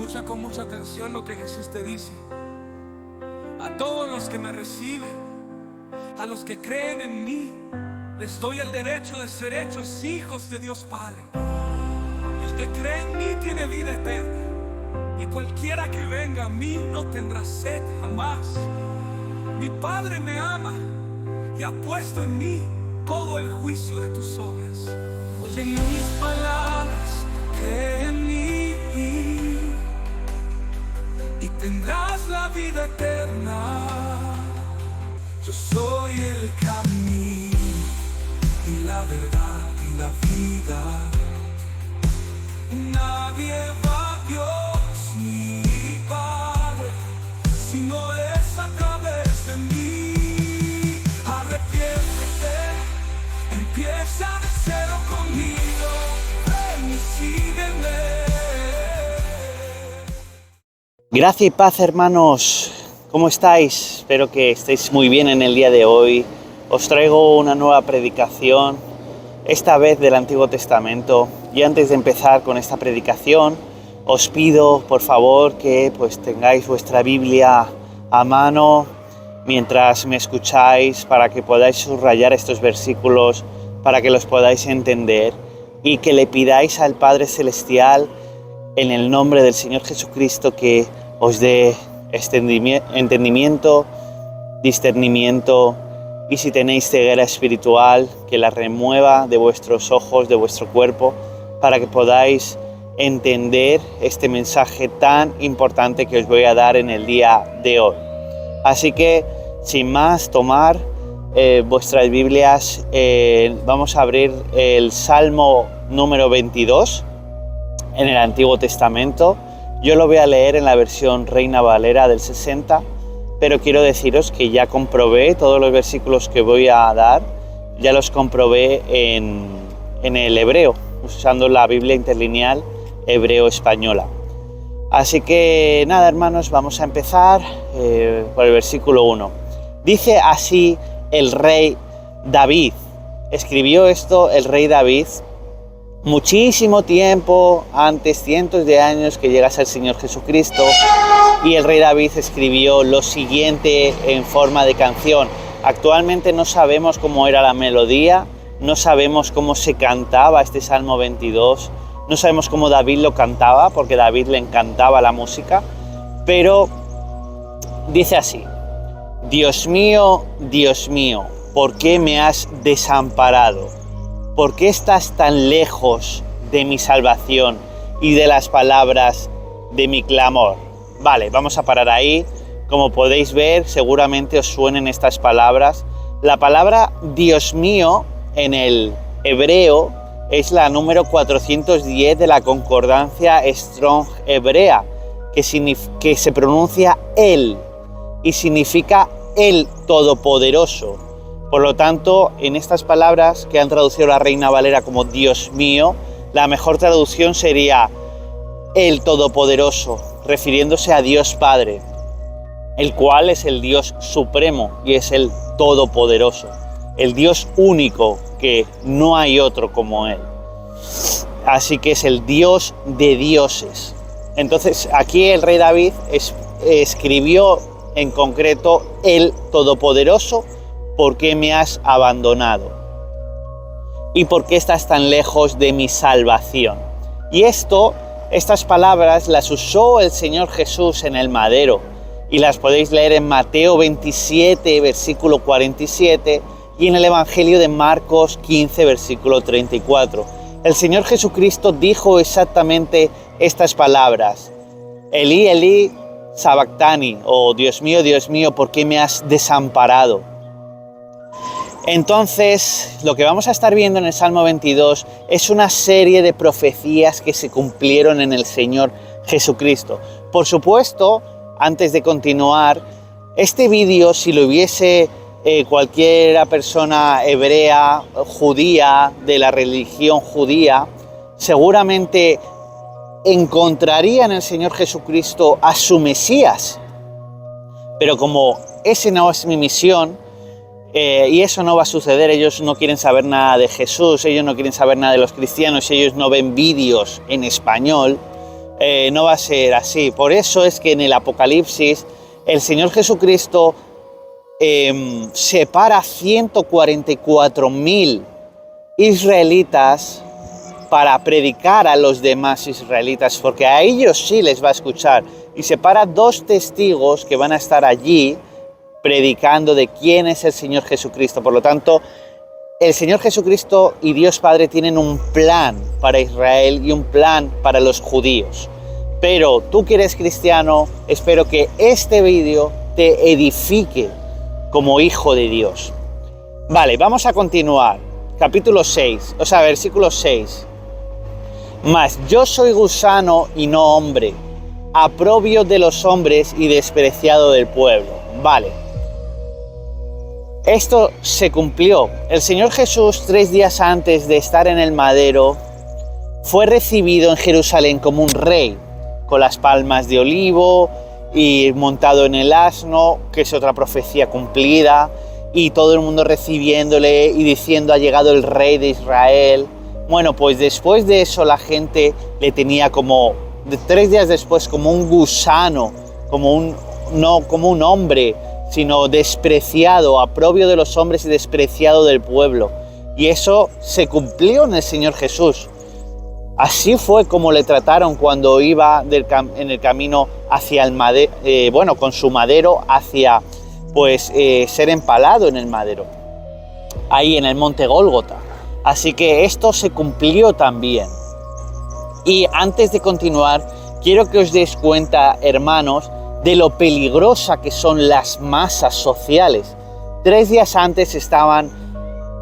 Escucha con mucha atención lo que Jesús te dice. A todos los que me reciben, a los que creen en mí, les doy el derecho de ser hechos hijos de Dios Padre. El que cree en mí tiene vida eterna, y cualquiera que venga a mí no tendrá sed jamás. Mi Padre me ama y ha puesto en mí todo el juicio de tus obras. Oye mis palabras, cree en mí y tendrás la vida eterna. Yo soy el camino y la verdad y la vida. Nadie va a Dios ni Padre si no es a través de mí. Arrepiéntete, empieza de cero conmigo, ven y sígueme. Gracia y paz, hermanos. ¿Cómo estáis? Espero que estéis muy bien en el día de hoy. Os traigo una nueva predicación, esta vez del Antiguo Testamento. Y antes de empezar con esta predicación, os pido, por favor, que tengáis vuestra Biblia a mano mientras me escucháis, para que podáis subrayar estos versículos, para que los podáis entender, y que le pidáis al Padre Celestial, en el nombre del Señor Jesucristo, que os dé entendimiento, discernimiento, y si tenéis ceguera espiritual, que la remueva de vuestros ojos, de vuestro cuerpo, para que podáis entender este mensaje tan importante que os voy a dar en el día de hoy. Así que, sin más, tomar vuestras Biblias, vamos a abrir el Salmo número 22 en el Antiguo Testamento. Yo lo voy a leer en la versión Reina Valera del 60, pero quiero deciros que ya comprobé todos los versículos que voy a dar, ya los comprobé en el hebreo, usando la Biblia interlineal hebreo-española. Así que nada, hermanos, vamos a empezar por el versículo 1. Dice así el rey David. Escribió esto el rey David muchísimo tiempo antes, cientos de años que llegase el Señor Jesucristo, y el rey David escribió lo siguiente en forma de canción. Actualmente no sabemos cómo era la melodía, no sabemos cómo se cantaba este Salmo 22, no sabemos cómo David lo cantaba, porque a David le encantaba la música, pero dice así: Dios mío, ¿por qué me has desamparado? ¿Por qué estás tan lejos de mi salvación y de las palabras de mi clamor? Vale, vamos a parar ahí. Como podéis ver, seguramente os suenen estas palabras. La palabra Dios mío en el hebreo es la número 410 de la concordancia Strong hebrea, que se pronuncia Él y significa el Todopoderoso. Por lo tanto, en estas palabras que han traducido la Reina Valera como Dios mío, la mejor traducción sería el Todopoderoso, refiriéndose a Dios Padre, el cual es el Dios supremo y es el Todopoderoso, el Dios único, que no hay otro como Él. Así que es el Dios de dioses. Entonces, aquí el rey David escribió en concreto el Todopoderoso. ¿Por qué me has abandonado? ¿Y por qué estás tan lejos de mi salvación? Y estas palabras las usó el Señor Jesús en el madero, y las podéis leer en Mateo 27, versículo 47, y en el Evangelio de Marcos 15, versículo 34. El Señor Jesucristo dijo exactamente estas palabras: Elí, Elí, sabactani, o Dios mío, ¿por qué me has desamparado? Entonces, lo que vamos a estar viendo en el Salmo 22 es una serie de profecías que se cumplieron en el Señor Jesucristo. Por supuesto, antes de continuar, este vídeo, si lo viese cualquier persona hebrea, judía, de la religión judía, seguramente encontraría en el Señor Jesucristo a su Mesías. Pero como ese no es mi misión, y eso no va a suceder, ellos no quieren saber nada de Jesús, ellos no quieren saber nada de los cristianos, ellos no ven vídeos en español, no va a ser así. Por eso es que en el Apocalipsis el Señor Jesucristo separa 144.000 israelitas para predicar a los demás israelitas, porque a ellos sí les va a escuchar, y separa 2 testigos que van a estar allí predicando de quién es el Señor Jesucristo. Por lo tanto, el Señor Jesucristo y Dios Padre tienen un plan para Israel y un plan para los judíos. Pero tú que eres cristiano, espero que este vídeo te edifique como hijo de Dios. Vale, vamos a continuar. Capítulo 6, versículo 6. Mas yo soy gusano y no hombre, aprobio de los hombres y despreciado del pueblo. Vale. Esto se cumplió. El Señor Jesús, 3 días antes de estar en el madero, fue recibido en Jerusalén como un rey, con las palmas de olivo y montado en el asno, que es otra profecía cumplida, y todo el mundo recibiéndole y diciendo: ha llegado el rey de Israel. Bueno, pues después de eso la gente le tenía como, 3 días después, como un gusano, no como un hombre, sino despreciado, aprobio de los hombres y despreciado del pueblo. Y eso se cumplió en el Señor Jesús. Así fue como le trataron cuando iba en el camino hacia el madero, con su madero hacia ser empalado en el madero, ahí en el monte Gólgota. Así que esto se cumplió también. Y antes de continuar, quiero que os deis cuenta, hermanos, de lo peligrosa que son las masas sociales. 3 días antes estaban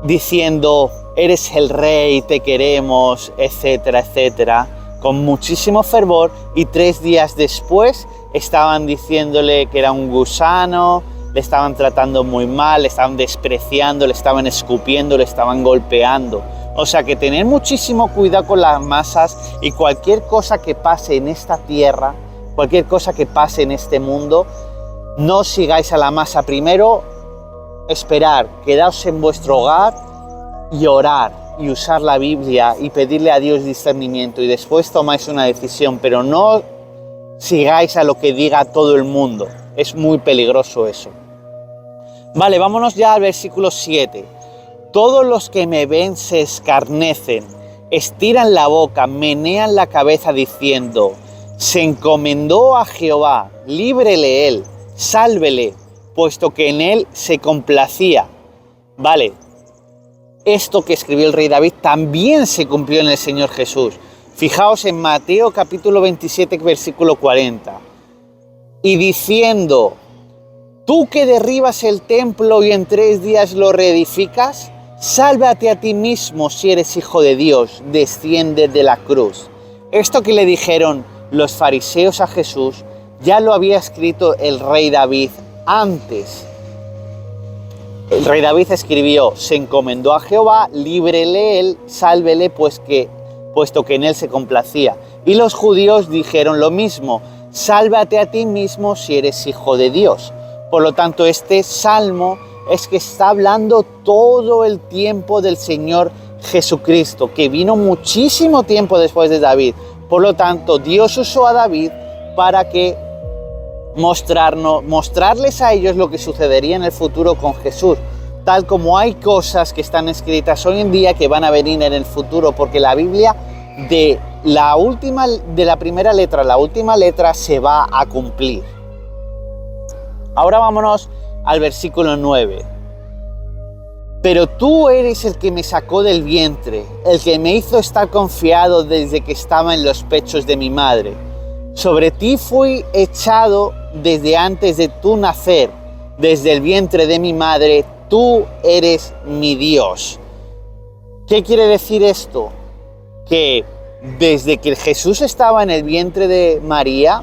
diciendo: eres el rey, te queremos, etcétera, etcétera, con muchísimo fervor, y 3 días después estaban diciéndole que era un gusano, le estaban tratando muy mal, le estaban despreciando, le estaban escupiendo, le estaban golpeando. O sea que tener muchísimo cuidado con las masas, y cualquier cosa que pase en esta tierra, cualquier cosa que pase en este mundo, no sigáis a la masa. Primero, esperar, quedaos en vuestro hogar y orar y usar la Biblia y pedirle a Dios discernimiento, y después tomáis una decisión, pero no sigáis a lo que diga todo el mundo. Es muy peligroso eso. Vale, vámonos ya al versículo 7. Todos los que me ven se escarnecen, estiran la boca, menean la cabeza diciendo: se encomendó a Jehová, líbrele él, sálvele, puesto que en él se complacía. Vale, esto que escribió el rey David también se cumplió en el Señor Jesús. Fijaos en Mateo capítulo 27, versículo 40. Y diciendo: tú que derribas el templo y en 3 días lo reedificas, sálvate a ti mismo si eres hijo de Dios, desciende de la cruz. Esto que le dijeron los fariseos a Jesús, ya lo había escrito el rey David antes. El rey David escribió: se encomendó a Jehová, líbrele él, sálvele, puesto que en él se complacía. Y los judíos dijeron lo mismo: sálvate a ti mismo si eres hijo de Dios. Por lo tanto, este salmo es que está hablando todo el tiempo del Señor Jesucristo, que vino muchísimo tiempo después de David. Por lo tanto, Dios usó a David para que mostrarles a ellos lo que sucedería en el futuro con Jesús, tal como hay cosas que están escritas hoy en día que van a venir en el futuro, porque la Biblia de la primera letra a la última letra se va a cumplir. Ahora vámonos al versículo 9. Pero tú eres el que me sacó del vientre, el que me hizo estar confiado desde que estaba en los pechos de mi madre. Sobre ti fui echado desde antes de tu nacer, desde el vientre de mi madre, tú eres mi Dios. ¿Qué quiere decir esto? Que desde que Jesús estaba en el vientre de María,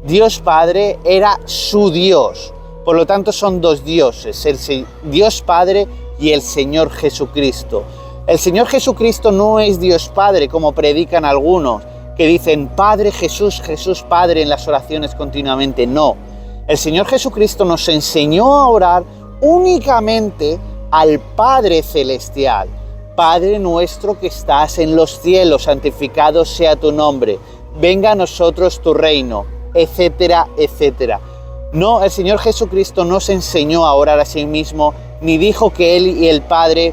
Dios Padre era su Dios. Por lo tanto, son 2 dioses, el Dios Padre y el Señor Jesucristo. El Señor Jesucristo no es Dios Padre, como predican algunos, que dicen Padre Jesús, Jesús Padre en las oraciones continuamente. No, el Señor Jesucristo nos enseñó a orar únicamente al Padre Celestial. Padre nuestro que estás en los cielos, santificado sea tu nombre. venga a nosotros tu reino, etcétera, etcétera. No, el Señor Jesucristo no se enseñó a orar a sí mismo, ni dijo que Él y el Padre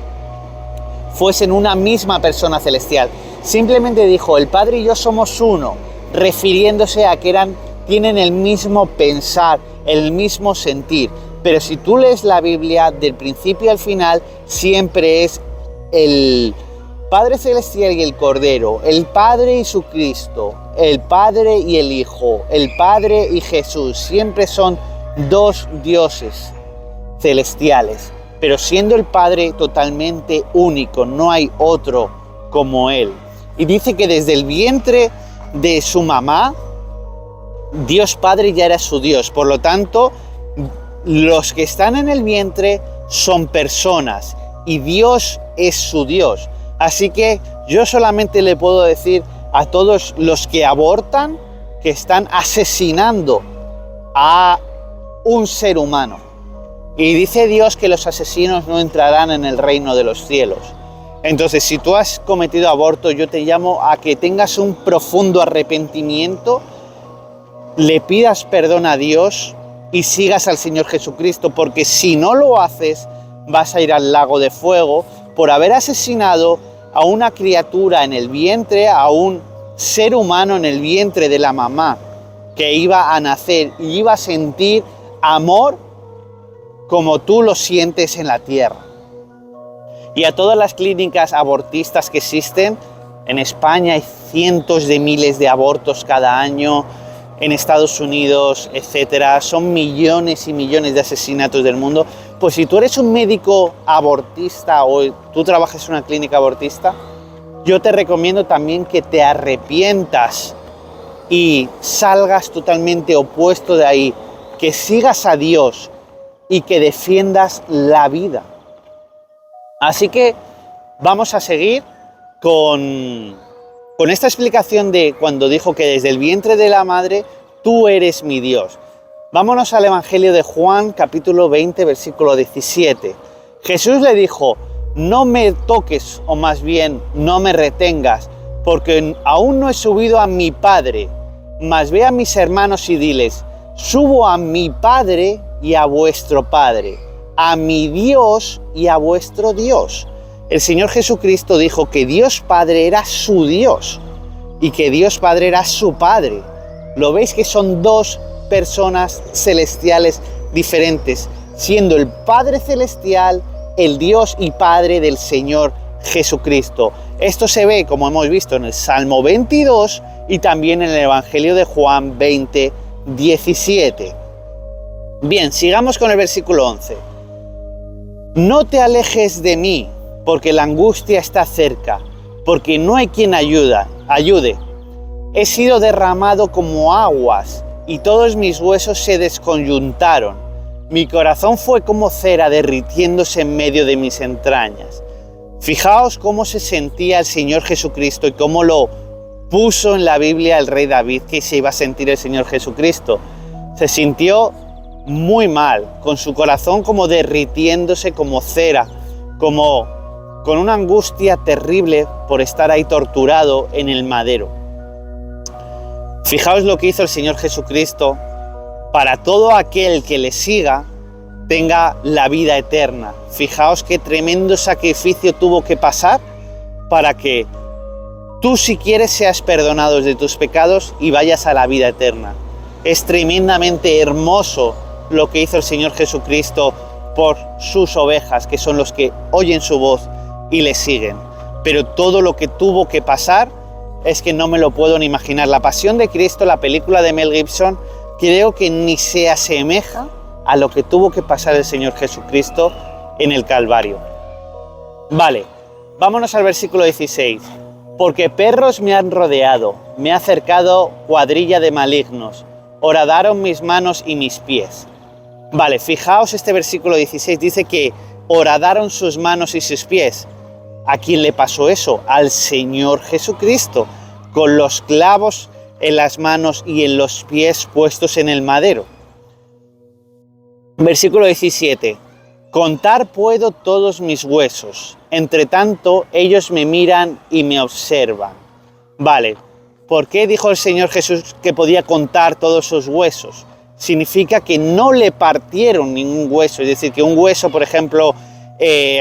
fuesen una misma persona celestial. Simplemente dijo, el Padre y yo somos uno, refiriéndose a que tienen el mismo pensar, el mismo sentir. Pero si tú lees la Biblia del principio al final, siempre es el Padre Celestial y el Cordero, el Padre y su Cristo, el Padre y el Hijo, el Padre y Jesús. Siempre son dos dioses celestiales, pero siendo el Padre totalmente único, no hay otro como Él. Y dice que desde el vientre de su mamá, Dios Padre ya era su Dios. Por lo tanto, los que están en el vientre son personas y Dios es su Dios. Así que yo solamente le puedo decir a todos los que abortan que están asesinando a un ser humano. Y dice Dios que los asesinos no entrarán en el reino de los cielos. Entonces, si tú has cometido aborto, yo te llamo a que tengas un profundo arrepentimiento, le pidas perdón a Dios y sigas al Señor Jesucristo, porque si no lo haces, vas a ir al lago de fuego por haber asesinado a una criatura en el vientre, a un ser humano en el vientre de la mamá que iba a nacer y iba a sentir amor como tú lo sientes en la tierra. Y a todas las clínicas abortistas que existen, en España hay cientos de miles de abortos cada año, en Estados Unidos, etcétera, son millones y millones de asesinatos del mundo. Pues si tú eres un médico abortista o tú trabajas en una clínica abortista, yo te recomiendo también que te arrepientas y salgas totalmente opuesto de ahí, que sigas a Dios y que defiendas la vida. Así que vamos a seguir con esta explicación de cuando dijo que desde el vientre de la madre tú eres mi Dios. Vámonos al Evangelio de Juan, capítulo 20, versículo 17. Jesús le dijo, no me toques, o más bien, no me retengas, porque aún no he subido a mi Padre, mas ve a mis hermanos y diles, subo a mi Padre y a vuestro Padre, a mi Dios y a vuestro Dios. El Señor Jesucristo dijo que Dios Padre era su Dios y que Dios Padre era su Padre. ¿Lo veis que son dos personas celestiales diferentes, siendo el Padre Celestial el Dios y Padre del Señor Jesucristo? Esto se ve, como hemos visto, en el Salmo 22 y también en el Evangelio de Juan 20, 17. Bien, sigamos con el versículo 11. No te alejes de mí, porque la angustia está cerca, porque no hay quien ayude. He sido derramado como aguas, y todos mis huesos se desconyuntaron. Mi corazón fue como cera derritiéndose en medio de mis entrañas. Fijaos cómo se sentía el Señor Jesucristo y cómo lo puso en la Biblia el rey David, que se iba a sentir el Señor Jesucristo. Se sintió muy mal, con su corazón como derritiéndose como cera, como con una angustia terrible por estar ahí torturado en el madero. Fijaos lo que hizo el Señor Jesucristo para todo aquel que le siga tenga la vida eterna. Fijaos qué tremendo sacrificio tuvo que pasar para que tú, si quieres, seas perdonado de tus pecados y vayas a la vida eterna. Es tremendamente hermoso lo que hizo el Señor Jesucristo por sus ovejas, que son los que oyen su voz y le siguen. Pero todo lo que tuvo que pasar es que no me lo puedo ni imaginar. La Pasión de Cristo, la película de Mel Gibson, creo que ni se asemeja a lo que tuvo que pasar el Señor Jesucristo en el Calvario. Vale, vámonos al versículo 16. Porque perros me han rodeado, me ha acercado cuadrilla de malignos, horadaron mis manos y mis pies. Vale, fijaos, este versículo 16 dice que horadaron sus manos y sus pies. ¿A quién le pasó eso? Al Señor Jesucristo, con los clavos en las manos y en los pies puestos en el madero. Versículo 17. Contar puedo todos mis huesos, entre tanto ellos me miran y me observan. Vale, ¿Por qué dijo el Señor Jesús que podía contar todos sus huesos? Significa que no le partieron ningún hueso, es decir, que un hueso, por ejemplo,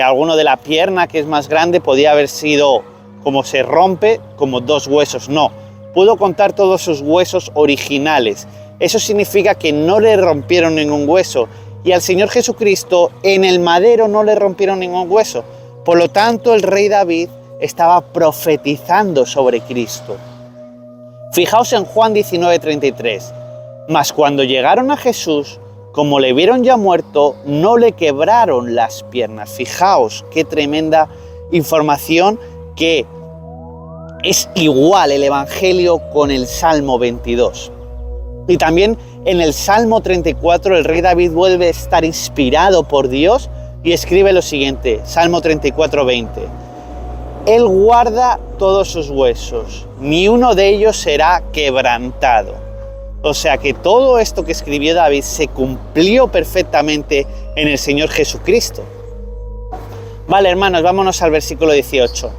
alguno de la pierna que es más grande, podía haber sido como se rompe, como 2 huesos, no. Pudo contar todos sus huesos originales. Eso significa que no le rompieron ningún hueso. Y al Señor Jesucristo en el madero no le rompieron ningún hueso. Por lo tanto, el rey David estaba profetizando sobre Cristo. Fijaos en Juan 19:33. Mas cuando llegaron a Jesús, como le vieron ya muerto, no le quebraron las piernas. Fijaos qué tremenda información, que es igual el Evangelio con el Salmo 22. Y también en el Salmo 34 el rey David vuelve a estar inspirado por Dios y escribe lo siguiente, Salmo 34:20. Él guarda todos sus huesos, ni uno de ellos será quebrantado. O sea que todo esto que escribió David se cumplió perfectamente en el Señor Jesucristo. Vale, hermanos, vámonos al versículo 18.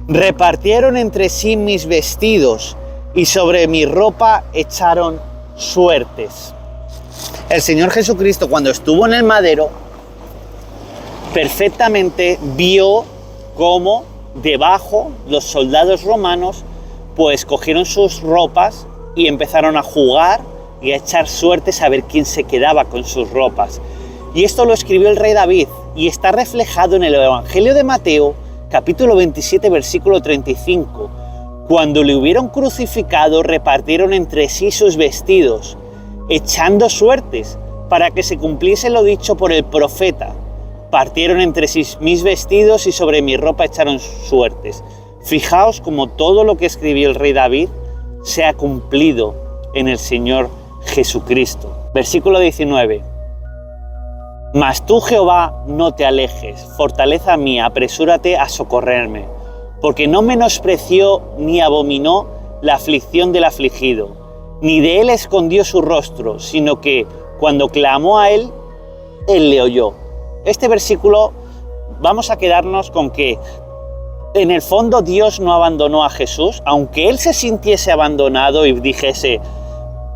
Repartieron entre sí mis vestidos y sobre mi ropa echaron suertes. El Señor Jesucristo, cuando estuvo en el madero, perfectamente vio cómo debajo los soldados romanos pues cogieron sus ropas y empezaron a jugar y a echar suertes a ver quién se quedaba con sus ropas. Y esto lo escribió el rey David y está reflejado en el Evangelio de Mateo, capítulo 27, versículo 35. Cuando le hubieron crucificado, repartieron entre sí sus vestidos, echando suertes, para que se cumpliese lo dicho por el profeta. Partieron entre sí mis vestidos y sobre mi ropa echaron suertes. Fijaos como todo lo que escribió el rey David se ha cumplido en el Señor Jesucristo. Versículo 19. Mas tú, Jehová, no te alejes, fortaleza mía, apresúrate a socorrerme, porque no menospreció ni abominó la aflicción del afligido, ni de él escondió su rostro, sino que cuando clamó a él, él le oyó. Este versículo vamos a quedarnos con que en el fondo Dios no abandonó a Jesús, aunque él se sintiese abandonado y dijese,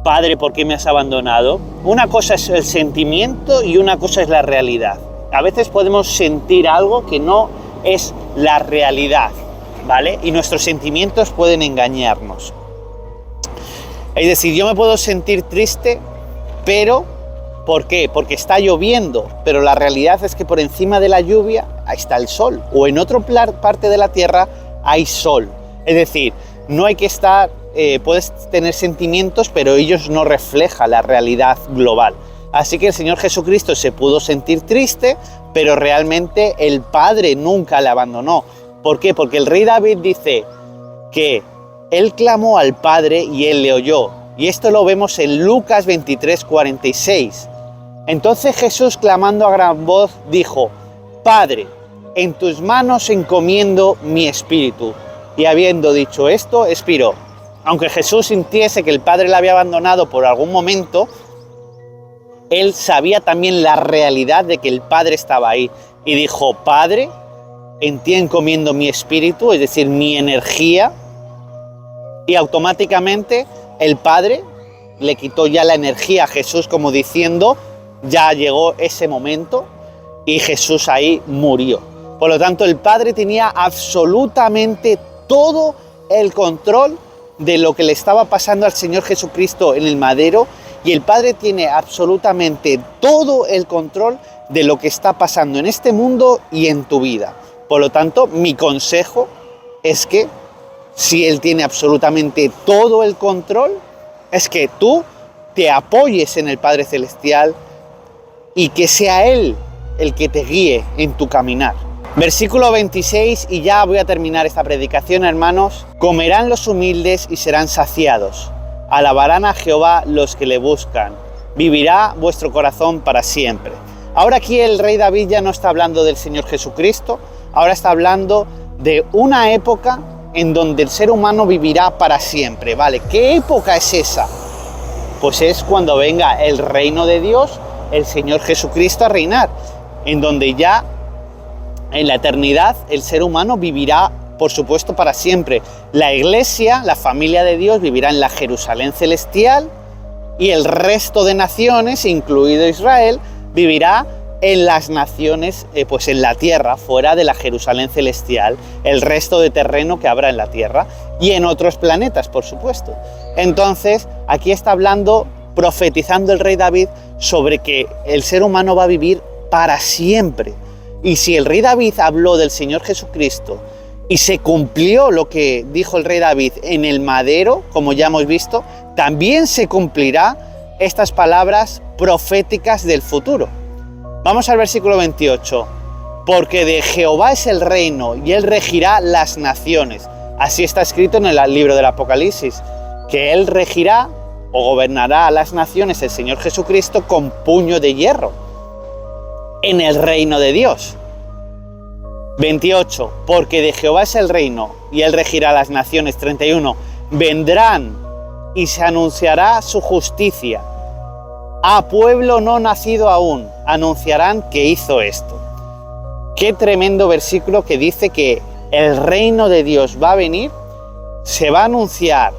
Padre, ¿por qué me has abandonado? Una cosa es el sentimiento y una cosa es la realidad. A veces podemos sentir algo que no es la realidad, ¿vale? Y nuestros sentimientos pueden engañarnos. Es decir, yo me puedo sentir triste, pero ¿por qué? Porque está lloviendo, pero la realidad es que por encima de la lluvia está el sol, o en otra parte de la tierra hay sol. Es decir, no hay que estar, puedes tener sentimientos, pero ellos no reflejan la realidad global. Así que el Señor Jesucristo se pudo sentir triste, pero realmente el Padre nunca le abandonó. ¿Por qué? Porque el rey David dice que él clamó al Padre y él le oyó. Y esto lo vemos en Lucas 23:46. Entonces Jesús, clamando a gran voz, dijo, Padre, en tus manos encomiendo mi espíritu. Y habiendo dicho esto, expiró. Aunque Jesús sintiese que el Padre le había abandonado por algún momento, él sabía también la realidad de que el Padre estaba ahí. Y dijo, Padre, en ti encomiendo mi espíritu, es decir, mi energía. Y automáticamente el Padre le quitó ya la energía a Jesús, como diciendo, ya llegó ese momento y Jesús ahí murió. Por lo tanto, el Padre tenía absolutamente todo el control de lo que le estaba pasando al Señor Jesucristo en el madero, y el Padre tiene absolutamente todo el control de lo que está pasando en este mundo y en tu vida. Por lo tanto, mi consejo es que si Él tiene absolutamente todo el control, es que tú te apoyes en el Padre Celestial y que sea Él el que te guíe en tu caminar. Versículo 26, y ya voy a terminar esta predicación, hermanos. Comerán los humildes y serán saciados. Alabarán a Jehová los que le buscan. Vivirá vuestro corazón para siempre. Ahora aquí el rey David ya no está hablando del Señor Jesucristo, ahora está hablando de una época en donde el ser humano vivirá para siempre, ¿vale? ¿Qué época es esa? Pues es cuando venga el reino de Dios, el Señor Jesucristo a reinar, en donde ya en la eternidad el ser humano vivirá por supuesto, para siempre. La iglesia, la familia de Dios, vivirá en la Jerusalén celestial y el resto de naciones, incluido Israel, vivirá en las naciones, pues en la tierra, fuera de la Jerusalén celestial, el resto de terreno que habrá en la tierra y en otros planetas, por supuesto. Entonces, aquí está hablando, profetizando el rey David sobre que el ser humano va a vivir para siempre. Y si el rey David habló del Señor Jesucristo y se cumplió lo que dijo el rey David en el madero, como ya hemos visto, también se cumplirá estas palabras proféticas del futuro. Vamos al versículo 28. Porque de Jehová es el reino y él regirá las naciones. Así está escrito en el libro del Apocalipsis, que él regirá o gobernará a las naciones el Señor Jesucristo con puño de hierro en el reino de Dios. 28. Porque de Jehová es el reino y él regirá las naciones. 31. Vendrán y se anunciará su justicia. A pueblo no nacido aún anunciarán que hizo esto. Qué tremendo versículo que dice que el reino de Dios va a venir, se va a anunciar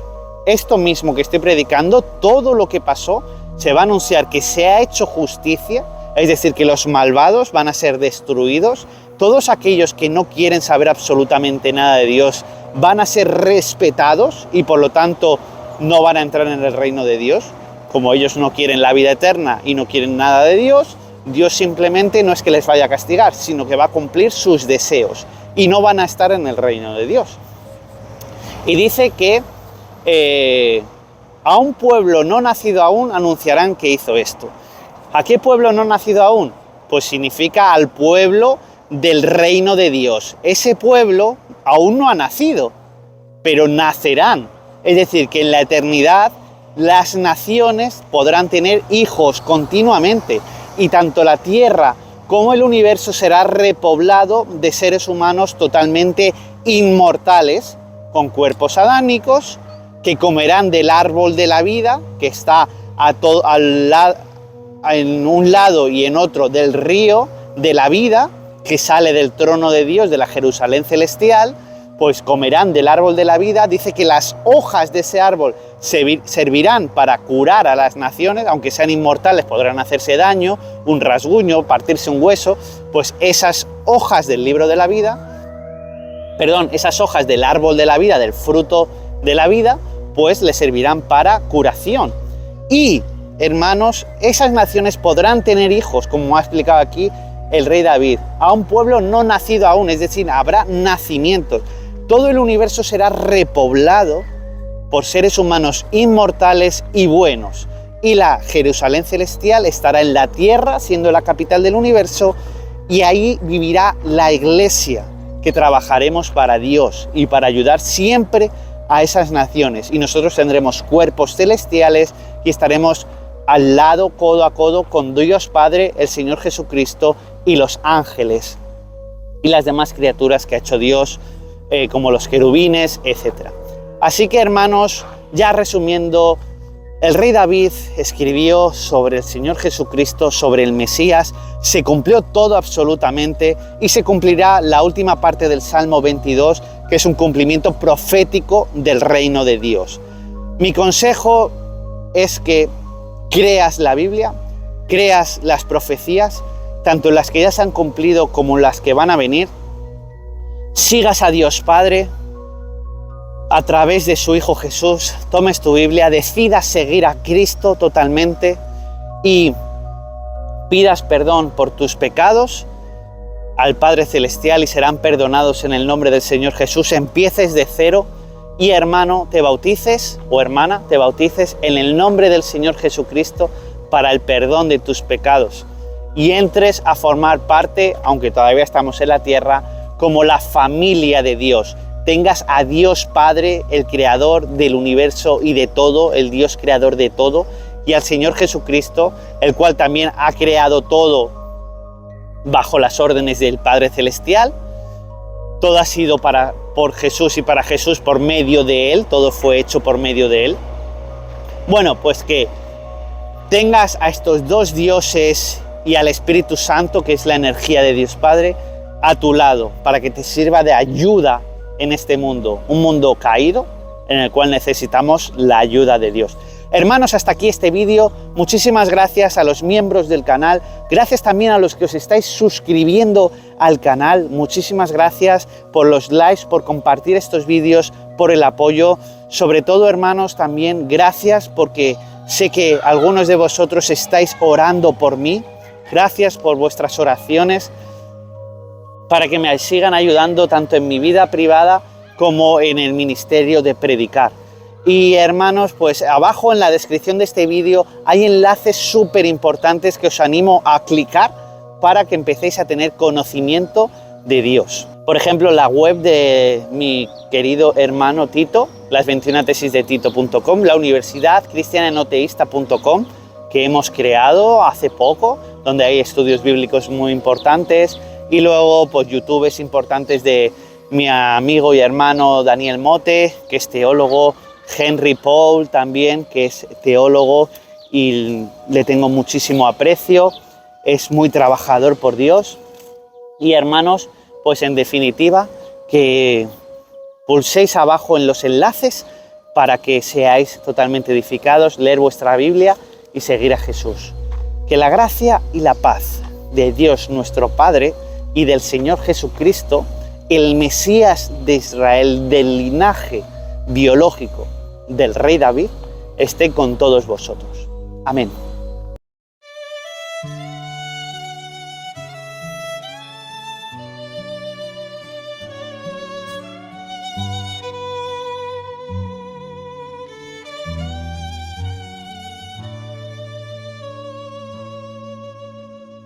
esto mismo que estoy predicando, todo lo que pasó, se va a anunciar que se ha hecho justicia, es decir, que los malvados van a ser destruidos, todos aquellos que no quieren saber absolutamente nada de Dios van a ser respetados y por lo tanto no van a entrar en el reino de Dios. Como ellos no quieren la vida eterna y no quieren nada de Dios, Dios simplemente no es que les vaya a castigar, sino que va a cumplir sus deseos y no van a estar en el reino de Dios. Y dice que a un pueblo no nacido aún anunciarán que hizo esto. ¿A qué pueblo no nacido aún? Pues significa al pueblo del reino de Dios. Ese pueblo aún no ha nacido, pero nacerán. Es decir, que en la eternidad las naciones podrán tener hijos continuamente y tanto la tierra como el universo será repoblado de seres humanos totalmente inmortales, con cuerpos adánicos, que comerán del árbol de la vida, que está en un lado y en otro del río de la vida, que sale del trono de Dios, de la Jerusalén celestial, pues comerán del árbol de la vida. Dice que las hojas de ese árbol servirán para curar a las naciones, aunque sean inmortales podrán hacerse daño, un rasguño, partirse un hueso, pues esas hojas del libro de la vida, esas hojas del árbol de la vida, del fruto de la vida, pues le servirán para curación. Y, hermanos, esas naciones podrán tener hijos, como ha explicado aquí el rey David, a un pueblo no nacido aún, es decir, habrá nacimientos. Todo el universo será repoblado por seres humanos inmortales y buenos. Y la Jerusalén celestial estará en la tierra, siendo la capital del universo, y ahí vivirá la iglesia, que trabajaremos para Dios y para ayudar siempre a esas naciones. Y nosotros tendremos cuerpos celestiales y estaremos al lado, codo a codo, con Dios Padre, el Señor Jesucristo y los ángeles y las demás criaturas que ha hecho Dios, como los querubines, etc. Así que, hermanos, ya resumiendo, el rey David escribió sobre el Señor Jesucristo, sobre el Mesías, se cumplió todo absolutamente y se cumplirá la última parte del Salmo 22, que es un cumplimiento profético del reino de Dios. Mi consejo es que creas la Biblia, creas las profecías, tanto las que ya se han cumplido como las que van a venir, sigas a Dios Padre a través de su Hijo Jesús, tomes tu Biblia, decidas seguir a Cristo totalmente y pidas perdón por tus pecados al Padre Celestial y serán perdonados en el nombre del Señor Jesús. Empieces de cero y, hermano, te bautices o hermana, te bautices en el nombre del Señor Jesucristo para el perdón de tus pecados y entres a formar parte, aunque todavía estamos en la tierra, como la familia de Dios. Tengas a Dios Padre, el creador del universo y de todo, el Dios creador de todo, y al Señor Jesucristo, el cual también ha creado todo bajo las órdenes del Padre Celestial. Todo ha sido por Jesús y para Jesús, por medio de Él, todo fue hecho por medio de Él. Bueno, pues que tengas a estos dos dioses y al Espíritu Santo, que es la energía de Dios Padre, a tu lado, para que te sirva de ayuda en este mundo, un mundo caído en el cual necesitamos la ayuda de Dios. Hermanos, hasta aquí este vídeo. Muchísimas gracias a los miembros del canal, gracias también a los que os estáis suscribiendo al canal, muchísimas gracias por los likes, por compartir estos vídeos, por el apoyo. Sobre todo, hermanos, también gracias porque sé que algunos de vosotros estáis orando por mí. Gracias por vuestras oraciones para que me sigan ayudando tanto en mi vida privada como en el ministerio de predicar. Y hermanos, pues abajo en la descripción de este vídeo hay enlaces súper importantes que os animo a clicar para que empecéis a tener conocimiento de Dios. Por ejemplo, la web de mi querido hermano Tito, las21tesisdetito.com, la universidad cristiananoteísta.com, que hemos creado hace poco, donde hay estudios bíblicos muy importantes, y luego pues youtubers importantes de mi amigo y hermano Daniel Mote, que es teólogo, Henry Paul también, que es teólogo y le tengo muchísimo aprecio, es muy trabajador por Dios. Y hermanos, pues en definitiva, que pulséis abajo en los enlaces para que seáis totalmente edificados, leer vuestra Biblia y seguir a Jesús. Que la gracia y la paz de Dios nuestro Padre y del Señor Jesucristo, el Mesías de Israel, del linaje biológico del rey David, esté con todos vosotros. Amén.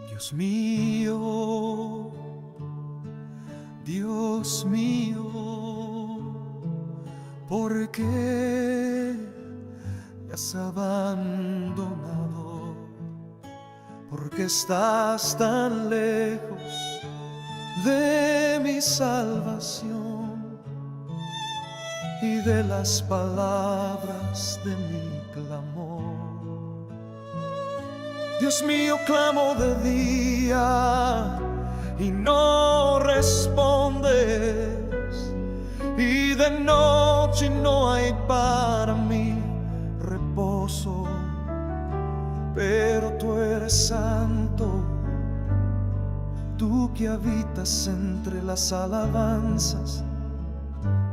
Dios mío, Dios mío, ¿por qué me has abandonado? ¿Por qué estás tan lejos de mi salvación y de las palabras de mi clamor? Dios mío, clamo de día y no respondes, y de noche no hay para mí reposo. Pero tú eres santo, tú que habitas entre las alabanzas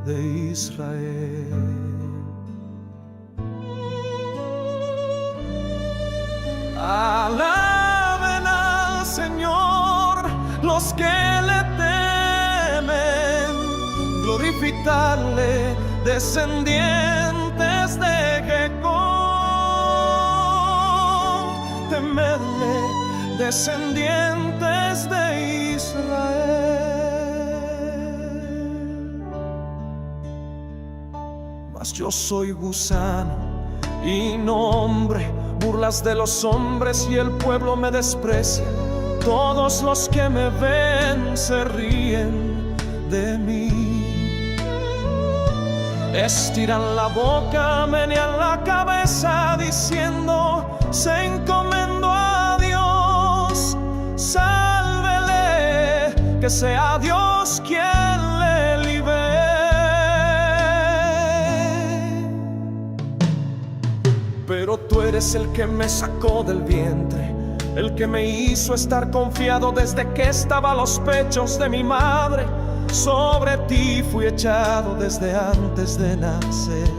de Israel. Alaben al Señor los que le temen, glorificarle descendientes de Jacob, temerle descendientes de Israel. Mas yo soy gusano y no hombre, burlas de los hombres y el pueblo me desprecia. Todos los que me ven se ríen de mí. Estiran la boca, menean la cabeza, diciendo: se encomendó a Dios, sálvele, que sea Dios quien le libere. Pero tú eres el que me sacó del vientre, el que me hizo estar confiado desde que estaba a los pechos de mi madre. Sobre ti fui echado desde antes de nacer,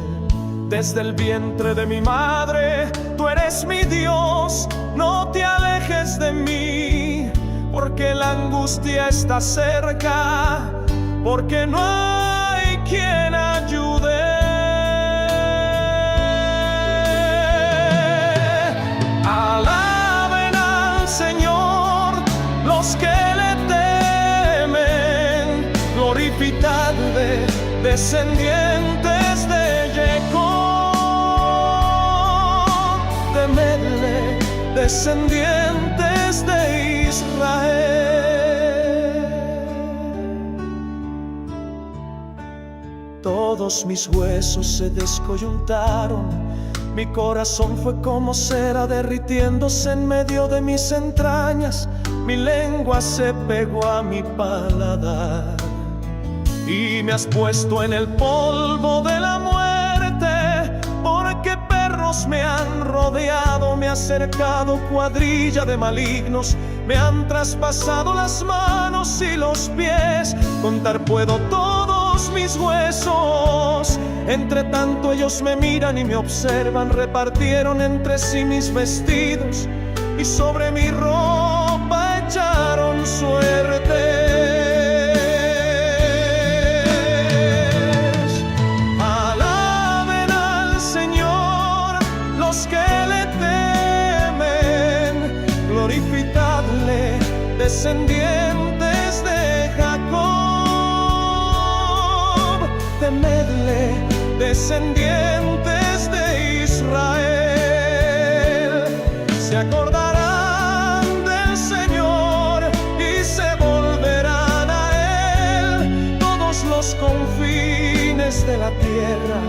desde el vientre de mi madre. Tú eres mi Dios, no te alejes de mí, porque la angustia está cerca, porque no hay quien ayude. Alaben al Señor los que le temen, glorificadle descendientes de Jacob, temerle descendientes de Israel. Todos mis huesos se descoyuntaron, mi corazón fue como cera derritiéndose en medio de mis entrañas. Mi lengua se pegó a mi paladar. y me has puesto en el polvo de la muerte, porque perros me han rodeado, me ha cercado cuadrilla de malignos, me han traspasado las manos y los pies, contar puedo todos mis huesos. Entre tanto ellos me miran y me observan, repartieron entre sí mis vestidos y sobre mi ropa echaron suertes. Alaben al Señor los que le temen, glorificadle, descendientes de Jacob, temedle, descendientes de Israel. Se acordarán del Señor y se volverán a Él. Todos los confines de la tierra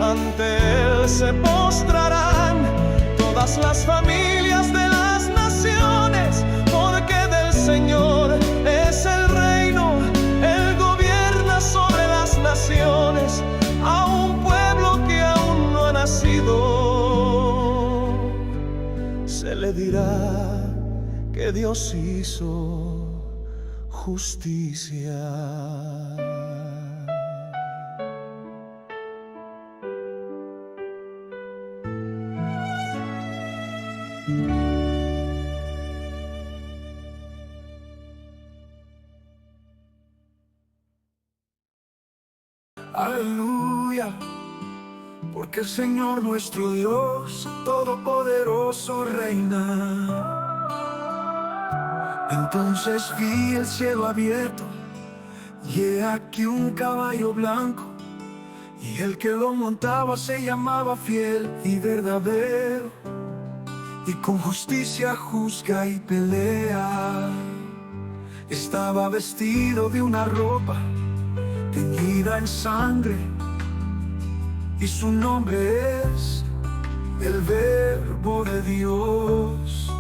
ante Él se postrarán. Todas las familias de las naciones, porque del Señor es el reino. Él gobierna sobre las naciones. A un pueblo que aún no ha nacido, se le dirá que Dios hizo justicia. Aleluya, porque el Señor nuestro Dios todopoderoso reina. Entonces vi el cielo abierto y he aquí un caballo blanco, y el que lo montaba se llamaba Fiel y Verdadero, y con justicia juzga y pelea. Estaba vestido de una ropa teñida en sangre, y su nombre es el Verbo de Dios.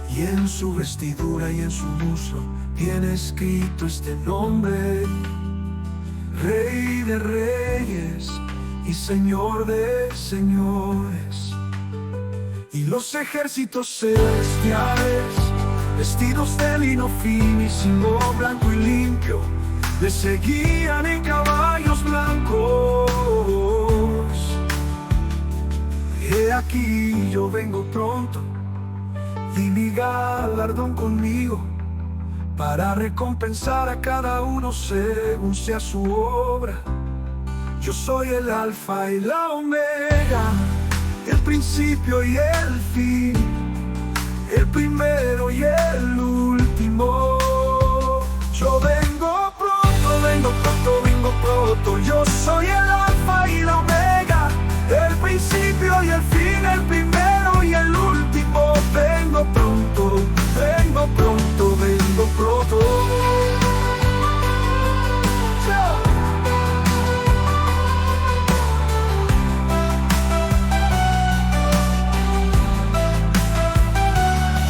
Y en su vestidura y en su muslo tiene escrito este nombre: Rey de Reyes y Señor de Señores. Y los ejércitos celestiales, vestidos de lino fino y cingo blanco y limpio, le seguían en caballos blancos. He aquí yo vengo pronto, y mi galardón conmigo, para recompensar a cada uno según sea su obra. Yo soy el Alfa y la Omega, el principio y el fin, el primero y el último. Yo vengo pronto, vengo pronto, vengo pronto. Yo soy el Alfa y la Omega, el principio y el fin, el primero y el último. Vengo pronto, vengo pronto, vengo pronto.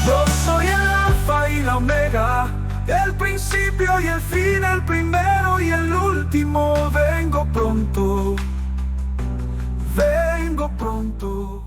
Yo soy el Alfa y la Omega, el principio y el fin, el primero y el último. Vengo pronto, vengo pronto.